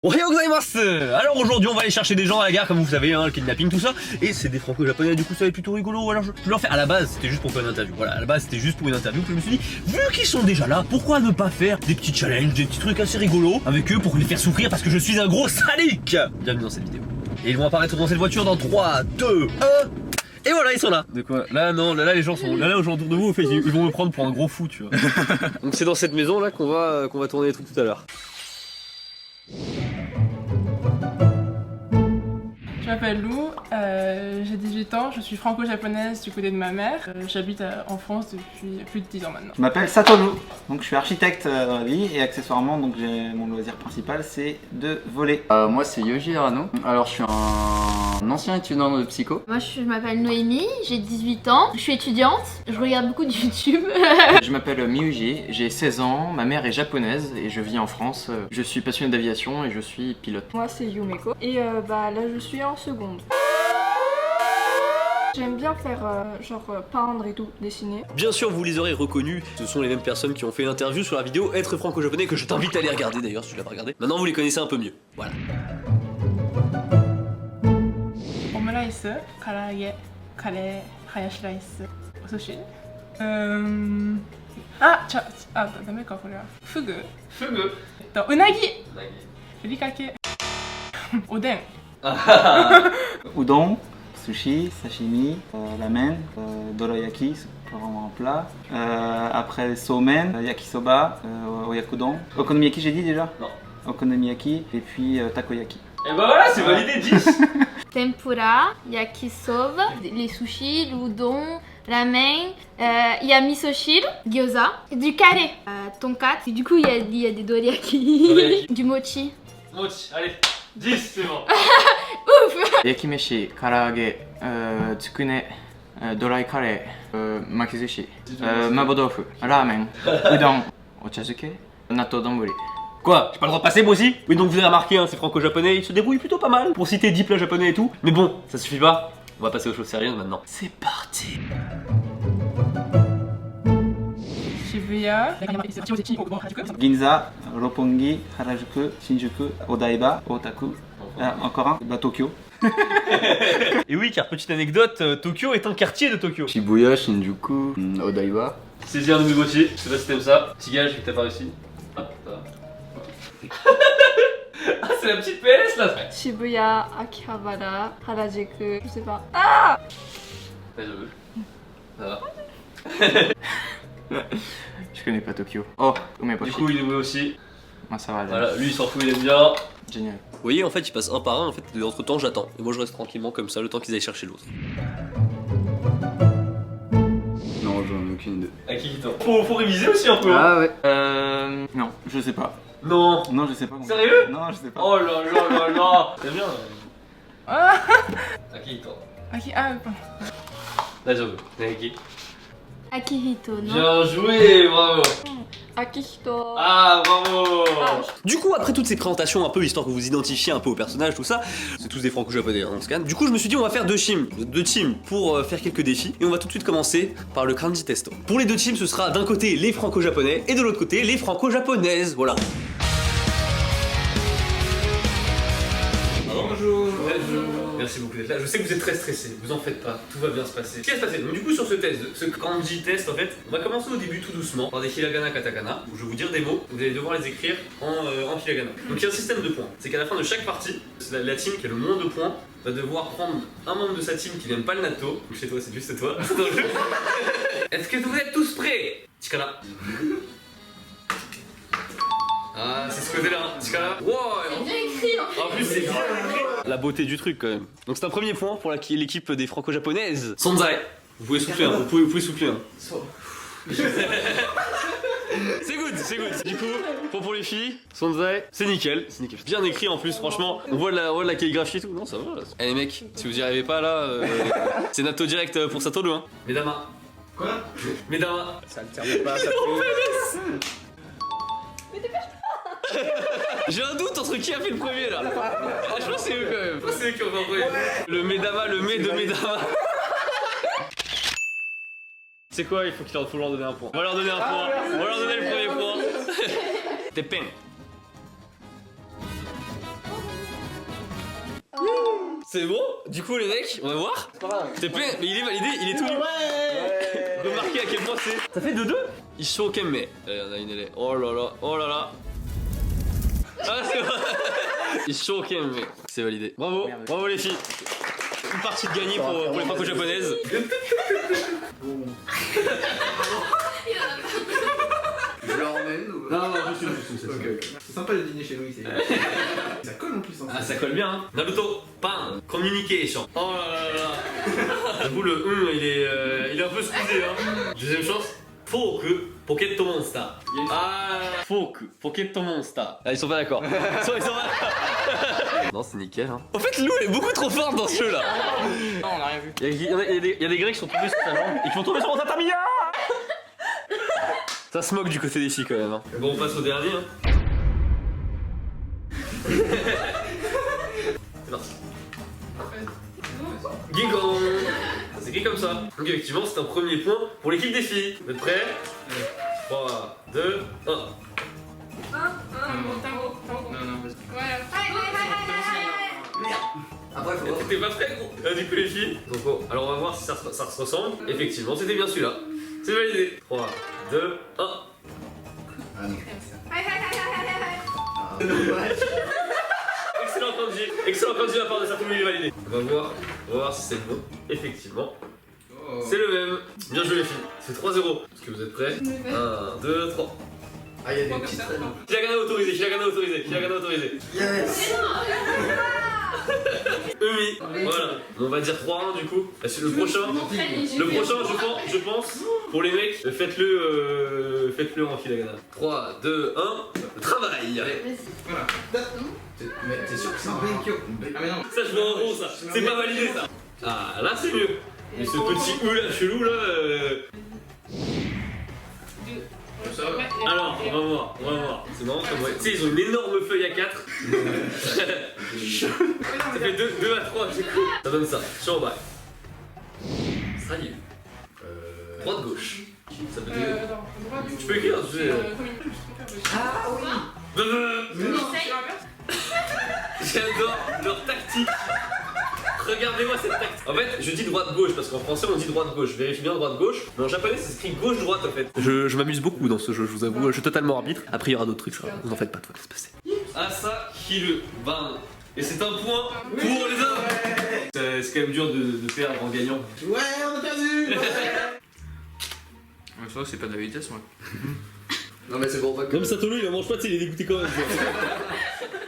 Ohayou gozaimasu. Alors aujourd'hui on va aller chercher des gens à la gare comme vous savez, hein, le kidnapping tout ça. Et c'est des franco-japonais, du coup ça va être plutôt rigolo. Alors je leur fais, à la base c'était juste pour faire une interview. Voilà, à la base c'était juste pour une interview. Puis je me suis dit, vu qu'ils sont déjà là, pourquoi ne pas faire des petits challenges, des petits trucs assez rigolos avec eux pour les faire souffrir parce que je suis un gros sadique. Bienvenue dans cette vidéo. Et ils vont apparaître dans cette voiture dans 3, 2, 1. Et voilà, ils sont là. De quoi? Là non, là les gens sont là aux gens autour de vous, en fait, ils vont me prendre pour un gros fou, tu vois. Donc c'est dans cette maison là qu'on va tourner les trucs tout à l'heure. Je m'appelle Lou, j'ai 18 ans, je suis franco-japonaise du côté de ma mère. J'habite en France depuis plus de 10 ans maintenant. Je m'appelle Satoru, donc je suis architecte dans la vie et accessoirement donc mon loisir principal c'est de voler. Moi c'est Yoji Arano, alors je suis un ancien étudiant de psycho. Moi je m'appelle Noémie, j'ai 18 ans, je suis étudiante, je regarde beaucoup de YouTube. Je m'appelle Miyuji, j'ai 16 ans, ma mère est japonaise et je vis en France. Je suis passionné d'aviation et je suis pilote. Moi c'est Yumeko et là je suis en seconde. J'aime bien faire peindre et tout, dessiner. Bien sûr, vous les aurez reconnus, ce sont les mêmes personnes qui ont fait l'interview sur la vidéo Être franco-japonais, que je t'invite à aller regarder d'ailleurs si tu l'as pas regardé. Maintenant vous les connaissez un peu mieux, voilà. Omurice, karaage, kare, hayashi rice, sushi. Dame ka kore wa. Fugu. Fugu. Unagi. Furikake. Oden. Udon, sushi, sashimi, ramen, dorayaki, c'est pas vraiment un plat. Après somen, yakisoba, oyakodon. Okonomiyaki j'ai dit déjà? Non. Okonomiyaki et puis takoyaki. Et bah voilà, c'est validé 10. Tempura, yakisoba, les sushis, l'udon, ramen, il y a miso-shiru, gyoza, et du carré, tonkatsu, et du coup il y a des dorayaki, Dorayaki. du mochi. Mochi, allez, 10, c'est bon. Yakimeshi, karaage, tsukune, dorai kare, makizushi, mabodofu, ramen, udon, ochazuke, natto donburi. Quoi? J'ai pas le droit de passer moi aussi? Oui, donc vous avez remarqué, hein, ces franco-japonais, ils se débrouillent plutôt pas mal pour citer 10 plats japonais et tout. Mais bon, ça suffit pas. On va passer aux choses sérieuses maintenant. C'est parti. Shibuya. Ginza, Roppongi, Harajuku, Shinjuku, Odaiba, Otaku, encore un, bah Tokyo. Et oui, car petite anecdote, Tokyo est un quartier de Tokyo. Shibuya, Shinjuku, Odaiba. Saisir un Numigoti, je sais pas si t'aimes ça. Petit gage, vu que t'as pas réussi. Ah, ça va. Ah, c'est la petite PS là. Shibuya, Akihabara, Harajuku, je sais pas. Ouais, je veux. Ça va. Je connais pas Tokyo. Oh, mais pas Du coup, il est aussi. moi ça va. Voilà, lui il s'en fout, il aime bien. Génial. Vous voyez, en fait, ils passent un par un. En fait, entre temps, j'attends. Et moi, je reste tranquillement comme ça, le temps qu'ils aillent chercher l'autre. Non, j'en ai aucune idée. À qui tente? Faut réviser aussi un peu. Ah ouais. Non, je sais pas. Non. Non, je sais pas. Sérieux? Non, je sais pas. Oh là là là là. T'aimes bien? Ah, À qui il tente? pardon. Là, j'avoue. À qui? Akihito, non? Bien joué, bravo. Akihito. Ah, bravo. Ah. Du coup, après toutes ces présentations un peu, histoire que vous identifiez un peu au personnage, tout ça, c'est tous des franco-japonais hein, dans ce cas. Du coup, je me suis dit, on va faire deux teams pour faire quelques défis. Et on va tout de suite commencer par le kanji testo. Pour les deux teams, ce sera d'un côté les franco-japonais et de l'autre côté les franco-japonaises. Voilà. Bonjour. Merci beaucoup d'être là. Je sais que vous êtes très stressé, vous en faites pas, tout va bien se passer. Ce qui va se passer, donc du coup sur ce test, ce kanji test en fait, on va commencer au début tout doucement par des hiragana katakana, où je vais vous dire des mots, vous allez devoir les écrire en hiragana. Donc il y a un système de points, c'est qu'à la fin de chaque partie, la team qui a le moins de points va devoir prendre un membre de sa team qui n'aime pas le natto, donc chez toi c'est juste toi, c'est dans le jeu. Est-ce que vous êtes tous prêts? Chikara. Ah, c'est ce côté-là, Chikara. Wow. C'est bien écrit en fait. En plus, c'est bien écrit. La beauté du truc quand même. Donc c'est un premier point pour l'équipe des franco-japonaises. Sonzai, vous pouvez souffler, hein. vous pouvez souffler. Hein. C'est good. Du coup, pour les filles, Sonzai, c'est nickel. Bien écrit en plus, franchement. On voit la calligraphie et tout. Non, ça va. Eh les mecs, si vous y arrivez pas là, c'est natto direct pour Satoru. Hein. Mesdamas. Quoi? Mesdamas. Ça alterne pas, ça fait. J'ai un doute entre qui a fait le premier là. Ah, je pense que c'est eux quand même. Je pense que c'est eux qui ont fait le premier. Le Medama, le Med de Medama. C'est quoi? Il faut leur donner un point. On va leur donner un point. On va leur donner le premier point. T'es peine. C'est bon? Du coup les mecs, on va voir. S'il te plaît, mais il est validé, il est tout nu. Remarquez à quel point c'est. Ça fait 2-2. Ils sont ok mais. Allez, on a une élève. Oh là là, oh là là. Ah c'est vrai. Ils sont ok mais. C'est validé. Bravo, bravo les filles. Une partie de gagnée pour les franco-japonaises. Je leur emmène ou... Non, je suis. C'est sympa le dîner chez nous ici. Ça colle en plus. Hein. Ah, ça colle bien, hein. Naruto, pan, communication. Oh là là là. J'avoue, le il est un peu squeezé, hein. Deuxième chance. Folk, Pocket Monster. Ah, Folk, Pocket Monster. Ah, ils sont pas d'accord. Ils sont pas d'accord. Non, c'est nickel, hein. En fait, Lou est beaucoup trop forte dans ce jeu-là. Non, on a rien vu. Il y a des Grecs qui sont tombés sur sa jambe et qui vont tomber sur mon tatami. Ça se moque du côté des filles quand même, hein. Bon, on passe au dernier, hein. C'est parti. Guingon. C'est écrit comme ça. Donc effectivement c'est un premier point pour l'équipe des filles. Vous êtes prêts? 3, 2, 1. Tango. Non, non, vas-y. Ouais. Après, faut voir. T'es pas prêt gros? Du coup les filles. Donc bon, alors on va voir si ça se ressemble. Effectivement c'était bien celui-là. C'est validé. 3, 2, 1. Excellent kanji. Excellent kanji de la part de sa famille validé. On va voir si c'est le bon. Effectivement. C'est le même. Bien joué les filles. C'est 3-0. Est-ce que vous êtes prêts? 1, 2, 3. Ah, il y a des petites traînes. Hiragana autorisé. Yes. Umi. Voilà. On va dire 3-1 du coup. Le prochain, je pense, pour les mecs, faites-le en hiragana. 3, 2, 1. Le travail. Voilà. Mais t'es sûr que c'est un Benkyo? Ah, mais non. Ça je veux en rond ça. C'est pas validé ça. Ah là c'est mieux. Mais ce petit E là chelou là. Ça va. Alors on va voir. C'est marrant comme ouais. Tu sais ils ont une énorme feuille à 4. Ça fait 2 à 3 du coup. Ça donne ça. Sur en bas. Ça y est. Droite gauche. Ça peut être. Tu peux écrire, tu sais. Ah oui. J'adore leur tactique. Regardez-moi cette tactique. En fait, je dis droite-gauche parce qu'en français on dit droite-gauche. Vérifie bien droite-gauche. Mais en japonais c'est écrit gauche-droite en fait. Je m'amuse beaucoup dans ce jeu, je vous avoue. Je suis totalement arbitre. Après il y aura d'autres trucs, ça. Vous en faites pas, tout va bien se passer. Asa Hiru Ban. Et c'est un point pour les hommes. C'est quand même dur de perdre en gagnant. Ouais, on a perdu. Ça, c'est pas de la vitesse, moi. Non, mais c'est bon, pas que. Même Satoru il en mange pas, tu sais, il est dégoûté quand même.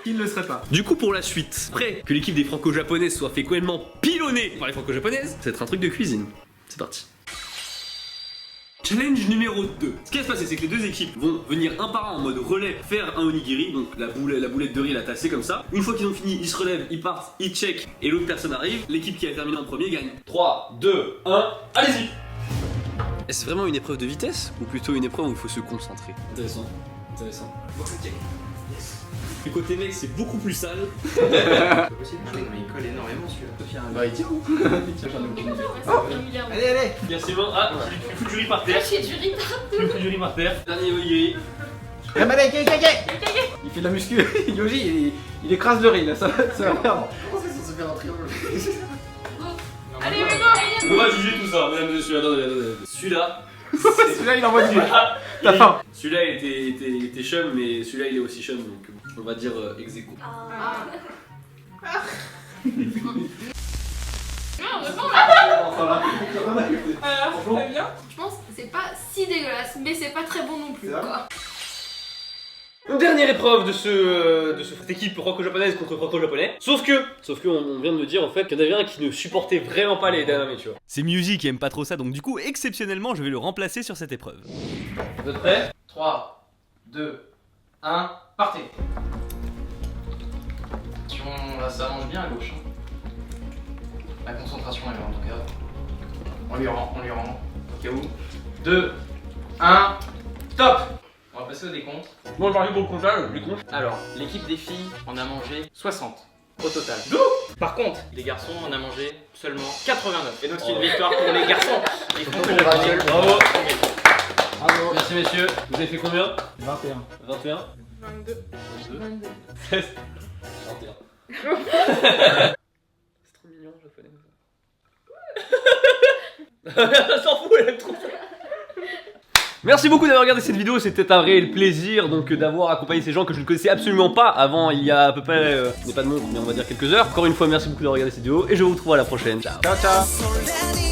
Qui ne le serait pas? Du coup pour la suite, après que l'équipe des franco-japonaises soit fait complètement pilonner par les franco-japonaises, ça va être un truc de cuisine. C'est parti. Challenge numéro 2. Ce qui va se passer, c'est que les deux équipes vont venir un par un en mode relais faire un onigiri, donc la boulette de riz la tasser comme ça. Une fois qu'ils ont fini, ils se relèvent, ils partent, ils check et l'autre personne arrive. L'équipe qui a terminé en premier gagne. 3, 2, 1, allez-y. Est-ce vraiment une épreuve de vitesse ou plutôt une épreuve où il faut se concentrer? Intéressant. Le côté mec c'est beaucoup plus sale. C'est possible. Mais il colle énormément celui-là. Bah, il tient où? Allez, allez. Bien sûr. Ah, tu fous du riz par terre. J'ai du riz partout. Tu fous du riz par terre. Dernier onigiri. Allez, il fait de la muscu. Yoji, il écrase le riz là, ça va perdre. Comment c'est censé faire un triangle? Allez, mais On va juger tout ça, mesdames et messieurs. Attendez. Celui-là. Celui-là, il envoie du riz. T'as il- faim. Celui-là était chum, mais celui-là il est aussi chum, donc on va dire ex aequo. Alors, très bien. je pense que c'est pas si dégueulasse, mais c'est pas très bon non plus. C'est vrai Quoi. Une dernière épreuve de cette équipe franco-japonaise contre franco-japonais. Sauf que on vient de me dire en fait qu'il y en avait un qui ne supportait vraiment pas les danames, tu vois. C'est Myuji qui aime pas trop ça, donc du coup exceptionnellement je vais le remplacer sur cette épreuve. Vous êtes prêts? 3, 2, 1, partez. Là, ça mange bien à gauche. Hein. La concentration est là en tout cas. On lui rend. Au cas où. 2, 1, stop. On va passer au décompte. Bon, je parle pour le comptage, du coup. Alors, l'équipe des filles en a mangé 60 au total. Par contre, les garçons en a mangé seulement 89. Et donc c'est une victoire pour les garçons. Les franco-japonais. Bravo. Bravo. Merci messieurs. Vous avez fait combien? 21. 21. 22. 16. 21. C'est Elle s'en fout, elle aime trop ça. Merci beaucoup d'avoir regardé cette vidéo, c'était un réel plaisir donc d'avoir accompagné ces gens que je ne connaissais absolument pas avant il y a à peu près, je n'ai pas de montre mais on va dire quelques heures. Encore une fois merci beaucoup d'avoir regardé cette vidéo et je vous retrouve à la prochaine, ciao. Ciao ciao.